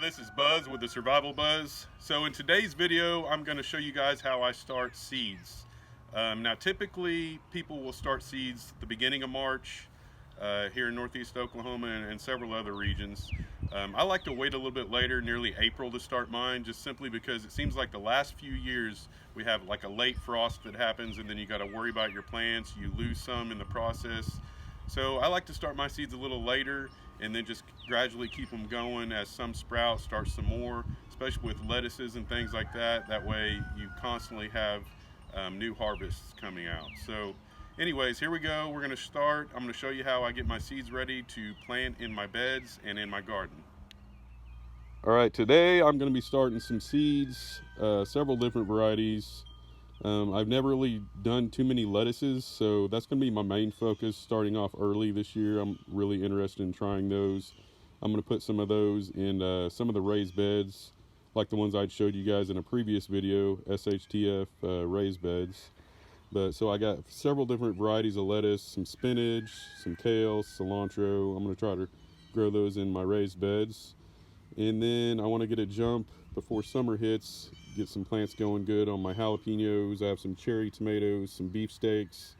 this is Buzz with the Survival Buzz. So in today's video, I'm going to show you guys how I start seeds. Now typically people will start seeds at the beginning of March here in Northeast Oklahoma and several other regions. I like to wait a little bit later, nearly April, to start mine, just simply because it seems like the last few years we have like a late frost that happens and then you got to worry about your plants. You lose some in the process. So I like to start my seeds a little later and then just gradually keep them going as some sprout, start some more, especially with lettuces and things like that. That way you constantly have new harvests coming out. So anyways, here we go. We're going to start. I'm going to show you how I get my seeds ready to plant in my beds and in my garden. All right, today I'm going to be starting some seeds, several different varieties. I've never really done too many lettuces, so that's going to be my main focus starting off early this year. I'm really interested in trying those. I'm going to put some of those in some of the raised beds, like the ones I showed you guys in a previous video, SHTF raised beds. But so I got several different varieties of lettuce, some spinach, some kale, cilantro. I'm going to try to grow those in my raised beds. And then I want to get a jump before summer hits, get some plants going good on my jalapenos. I have some cherry tomatoes, some beefsteaks,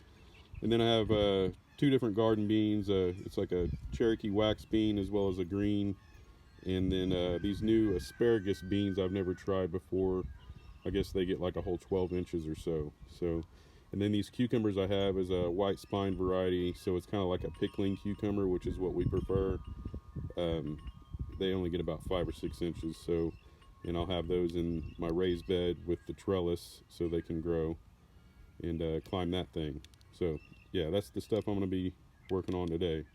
and then I have two different garden beans. It's like a Cherokee wax bean as well as a green, and then these new asparagus beans I've never tried before. I guess they get like a whole 12 inches or so. And then these cucumbers I have is a white spine variety, so it's kind of like a pickling cucumber, which is what we prefer. They only get about 5 or 6 inches, so, and I'll have those in my raised bed with the trellis so they can grow and climb that thing. So yeah, that's the stuff I'm going to be working on today.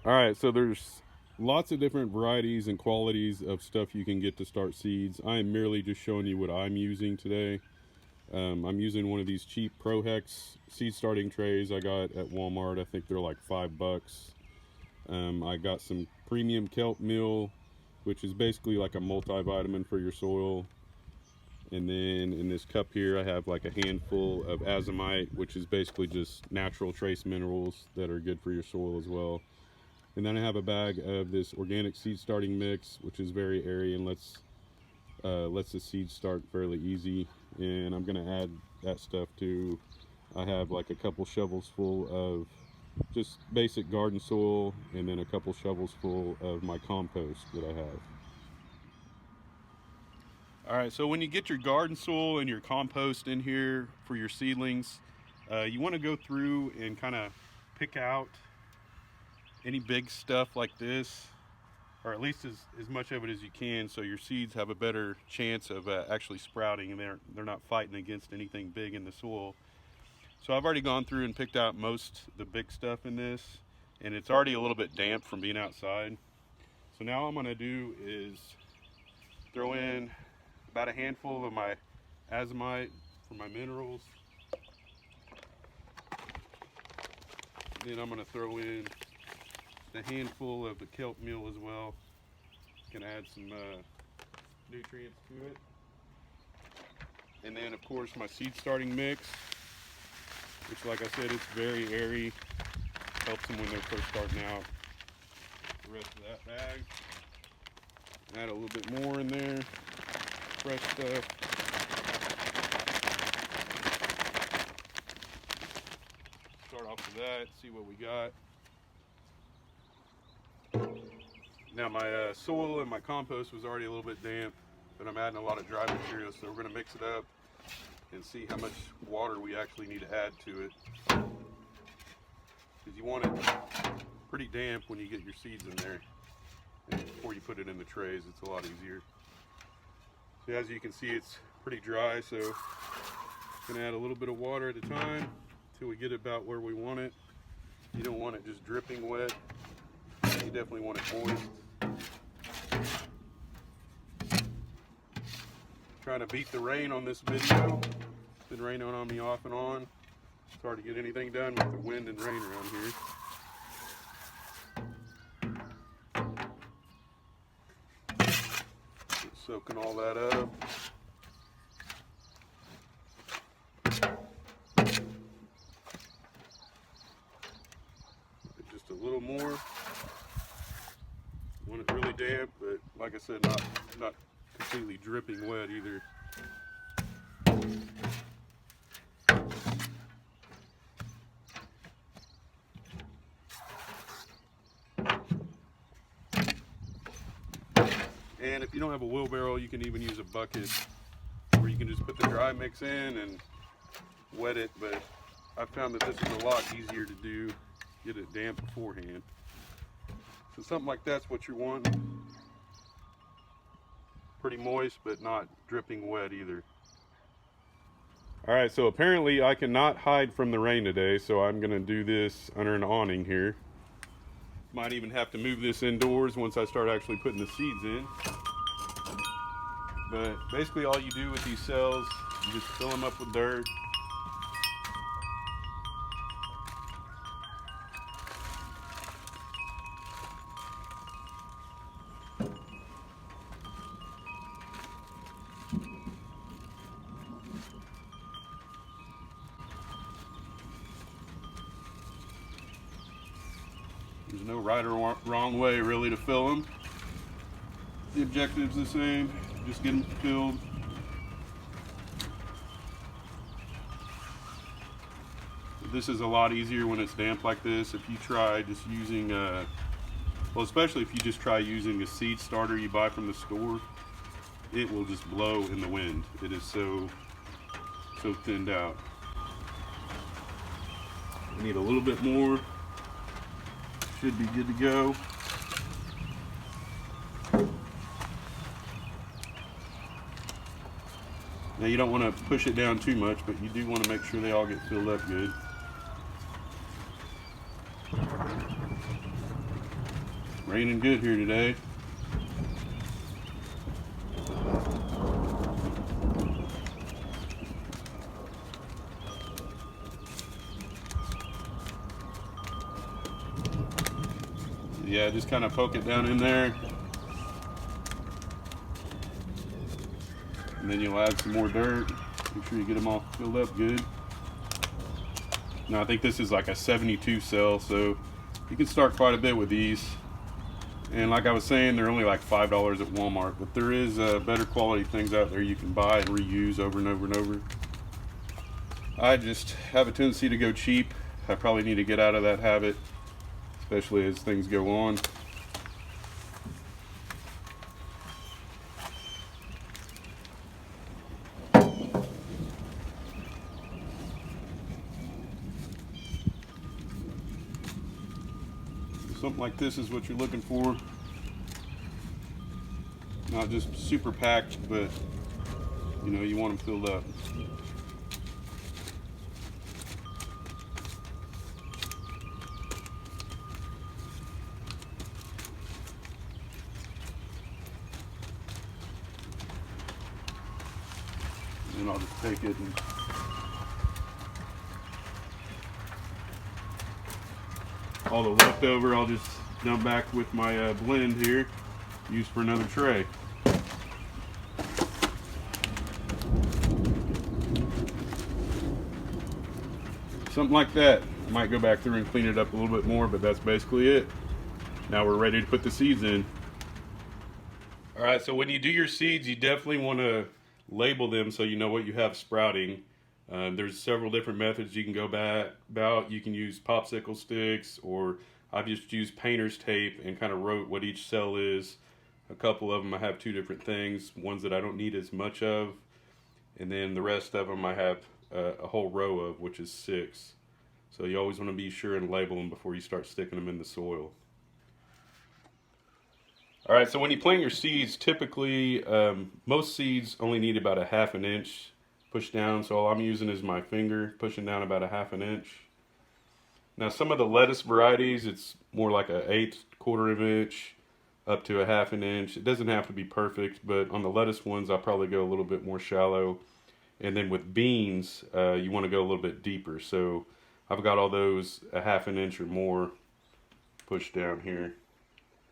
All right, so there's lots of different varieties and qualities of stuff you can get to start seeds. I am merely just showing you what I'm using today. I'm using one of these cheap Pro Hex seed starting trays I got at Walmart. I think they're like $5. I got some premium kelp meal, which is basically like a multivitamin for your soil. And then in this cup here I have like a handful of azomite, which is basically just natural trace minerals that are good for your soil as well. And then I have a bag of this organic seed starting mix, which is very airy and lets the seeds start fairly easy. And I'm gonna add that stuff too. I have like a couple shovels full of just basic garden soil, and then a couple shovels full of my compost that I have. All right, so when you get your garden soil and your compost in here for your seedlings, you want to go through and kind of pick out any big stuff like this, or at least as much of it as you can, so your seeds have a better chance of actually sprouting and they're not fighting against anything big in the soil. So I've already gone through and picked out most the big stuff in this, and it's already a little bit damp from being outside. So now all I'm going to do is throw in about a handful of my azomite for my minerals. Then I'm going to throw in a handful of the kelp meal as well. Can add some nutrients to it. And then of course my seed starting mix, which, like I said, it's very airy, helps them when they're first starting out. The rest of that bag, add a little bit more in there, fresh stuff. Start off with that, see what we got. Now my soil and my compost was already a little bit damp, but I'm adding a lot of dry material, so we're going to mix it up and see how much water we actually need to add to it. Because you want it pretty damp when you get your seeds in there. And before you put it in the trays, it's a lot easier. So as you can see, it's pretty dry, so I'm going to add a little bit of water at a time until we get it about where we want it. You don't want it just dripping wet. You definitely want it moist. Trying to beat the rain on this video. It's been raining on me off and on. It's hard to get anything done with the wind and rain around here. Just soaking all that up. Just a little more. Want it really damp, but like I said, not completely dripping wet either. And if you don't have a wheelbarrow, you can even use a bucket where you can just put the dry mix in and wet it. But I found that this is a lot easier to do, get it damp beforehand. So something like that's what you want. Pretty moist, but not dripping wet either. All right, so apparently I cannot hide from the rain today, so I'm gonna do this under an awning here. Might even have to move this indoors once I start actually putting the seeds in. But basically all you do with these cells, you just fill them up with dirt. There's no right or wrong way really to fill them. The objective's the same, just get them filled. This is a lot easier when it's damp like this. If you try just using, well, especially if you just try using a seed starter you buy from the store, it will just blow in the wind. It is so thinned out. I need a little bit more. Should be good to go. Now you don't want to push it down too much, but you do want to make sure they all get filled up good. Raining good here today. Yeah, just kind of poke it down in there. And then you'll add some more dirt. Make sure you get them all filled up good. Now I think this is like a 72 cell, so you can start quite a bit with these. And like I was saying, they're only like $5 at Walmart, but there is better quality things out there you can buy and reuse over and over and over. I just have a tendency to go cheap. I probably need to get out of that habit, especially as things go on. Something like this is what you're looking for. Not just super packed, but you know, you want them filled up. And I'll just take it and all the leftover I'll just dump back with my blend here, used for another tray. Something like that. I might go back through and clean it up a little bit more, but that's basically it. Now we're ready to put the seeds in. All right, so when you do your seeds, you definitely want to label them so you know what you have sprouting. There's several different methods you can go about. You can use popsicle sticks, or I've just used painter's tape and kind of wrote what each cell is. A couple of them I have two different things, ones that I don't need as much of, and then the rest of them I have a whole row of, which is 6. So you always want to be sure and label them before you start sticking them in the soil. All right, so when you plant your seeds, typically most seeds only need about a 1/2 inch push down, so all I'm using is my finger pushing down about a 1/2 inch. Now some of the lettuce varieties, it's more like a 1/8, 1/4 of an inch up to a 1/2 inch. It doesn't have to be perfect, but on the lettuce ones I'll probably go a little bit more shallow. And then with beans, you want to go a little bit deeper. So I've got all those a 1/2 inch or more pushed down here.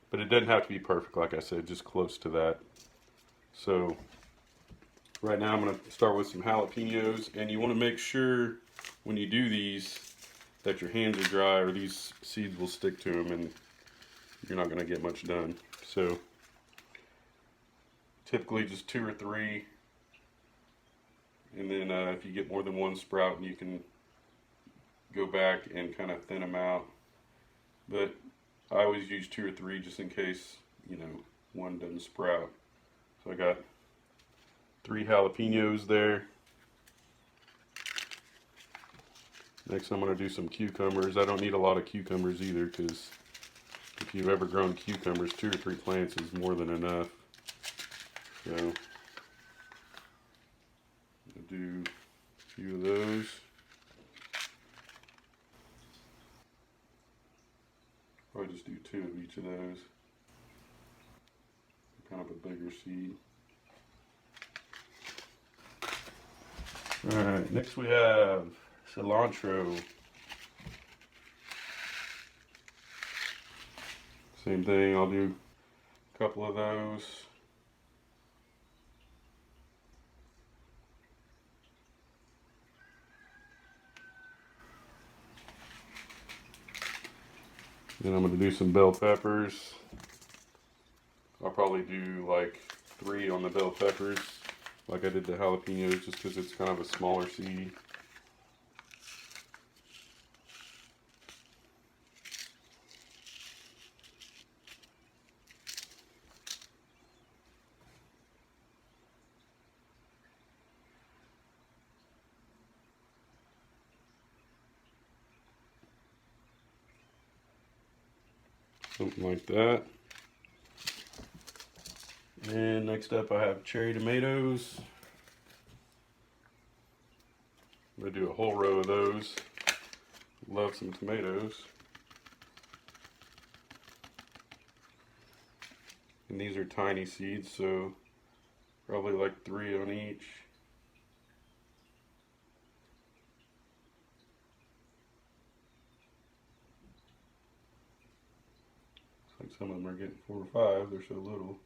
But it doesn't have to be perfect, like I said, just close to that. So right now I'm going to start with some jalapenos, and you want to make sure when you do these that your hands are dry, or these seeds will stick to them and you're not going to get much done. So typically just 2 or 3. And then if you get more than one sprout, you can go back and kind of thin them out. But I always use 2 or 3 just in case, you know, one doesn't sprout. So I got 3 jalapenos there. Next I'm going to do some cucumbers. I don't need a lot of cucumbers either, because if you've ever grown cucumbers, 2 or 3 plants is more than enough. So I'll do a few of those. Probably just do 2 of each of those. Kind of a bigger seed. Alright, next we have cilantro. Same thing, I'll do a couple of those. Then I'm going to do some bell peppers. I'll probably do like 3 on the bell peppers, like I did the jalapenos, just because it's kind of a smaller seed. Something like that. And next up I have cherry tomatoes. I'm going to do a whole row of those. Love some tomatoes. And these are tiny seeds, so probably like 3 on each. Like some of them are getting 4 or 5, they're so little.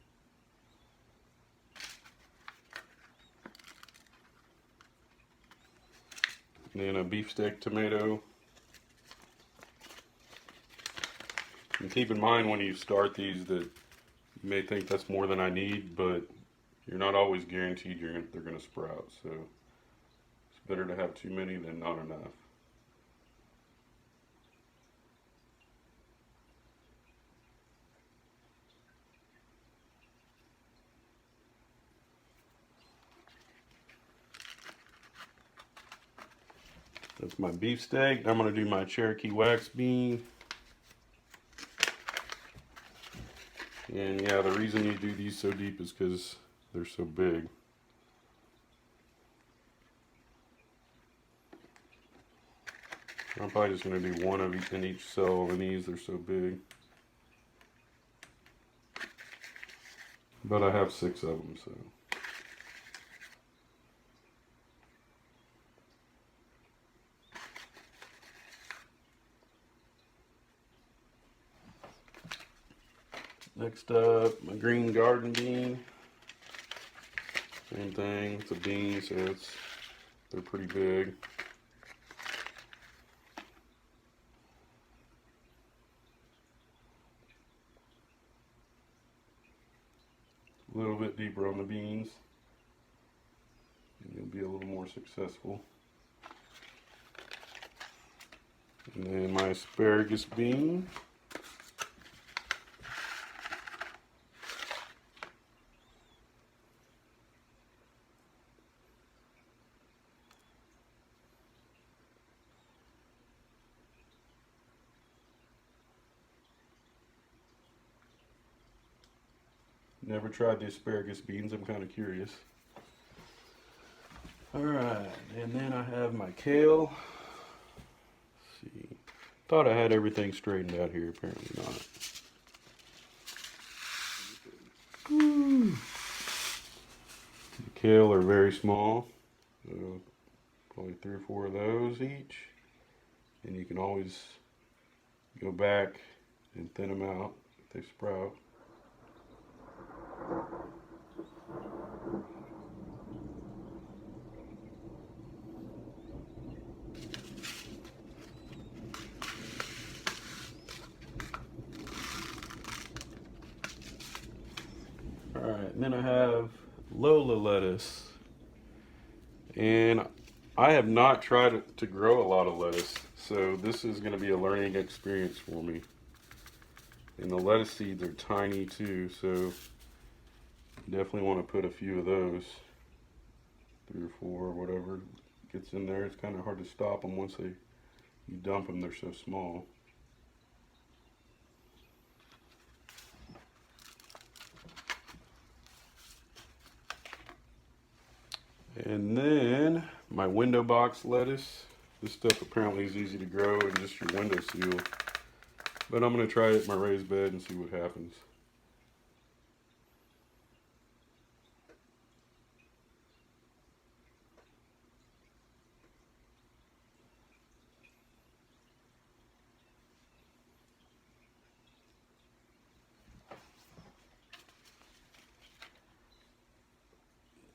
And then a beefsteak tomato. And keep in mind when you start these that you may think that's more than I need, but you're not always guaranteed they're going to sprout. So it's better to have too many than not enough. That's my beefsteak. I'm going to do my Cherokee wax bean. And yeah, the reason you do these so deep is because they're so big. I'm probably just going to do 1 of each in each cell of these, they're so big. But I have 6 of them, so. Next up, my green garden bean. Same thing, it's a bean, so they're pretty big. A little bit deeper on the beans, and you'll be a little more successful. And then my asparagus bean. Never tried the asparagus beans, I'm kind of curious. Alright, and then I have my kale. Let's see. Thought I had everything straightened out here, apparently not. The kale are very small, so probably 3 or 4 of those each. And you can always go back and thin them out if they sprout. Alright, and then I have Lola lettuce. And I have not tried to grow a lot of lettuce, so this is going to be a learning experience for me. And the lettuce seeds are tiny too, so definitely want to put a few of those, 3 or 4 or whatever gets in there. It's kind of hard to stop them once you dump them, they're so small. And then my window box lettuce. This stuff apparently is easy to grow in just your window seal. But I'm going to try it in my raised bed and see what happens.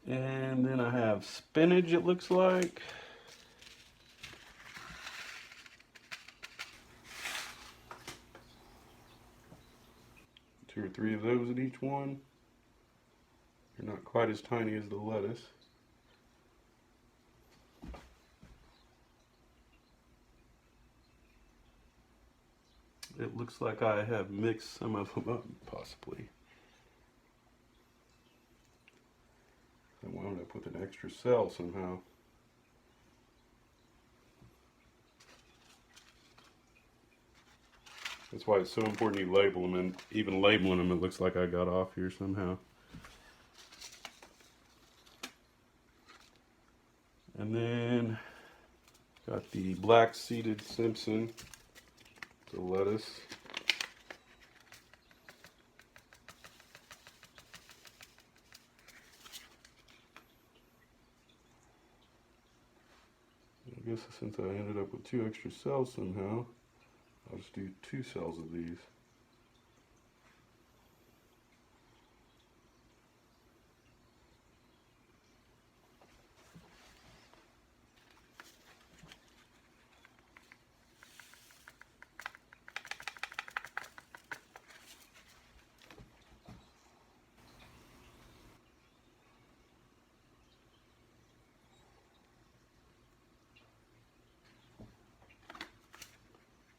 And then I have spinach, it looks like. Two or three of those in each one. They're not quite as tiny as the lettuce. It looks like I have mixed some of them up, possibly. I wound up with an extra cell somehow. That's why it's so important you label them, and even labeling them, it looks like I got off here somehow. And then got the black seeded Simpson, the lettuce. I guess since I ended up with 2 extra cells somehow, I'll just do 2 cells of these.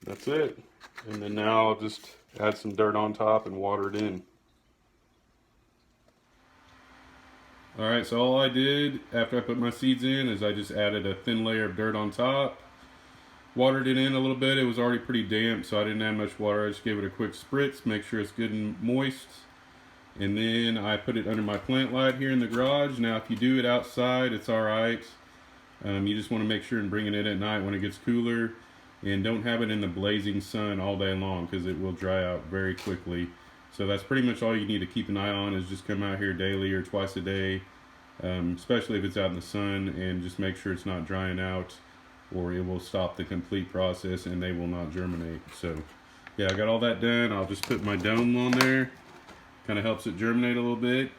That's it. And then now I'll just add some dirt on top and water it in. Alright, so all I did after I put my seeds in is I just added a thin layer of dirt on top. Watered it in a little bit. It was already pretty damp, so I didn't add much water. I just gave it a quick spritz, make sure it's good and moist. And then I put it under my plant light here in the garage. Now if you do it outside, it's alright. You just want to make sure and bring it in at night when it gets cooler. And don't have it in the blazing sun all day long because it will dry out very quickly. So that's pretty much all you need to keep an eye on, is just come out here daily or twice a day, especially if it's out in the sun, and just make sure it's not drying out or it will stop the complete process and they will not germinate. So yeah, I got all that done. I'll just put my dome on there. Kind of helps it germinate a little bit.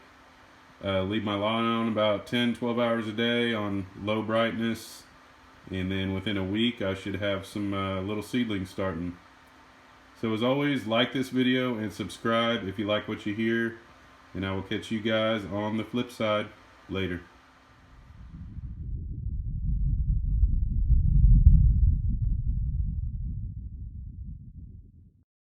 Leave my light on about 10-12 hours a day on low brightness. And then within a week I should have some little seedlings starting. So as always, like this video and subscribe if you like what you hear, and I will catch you guys on the flip side later.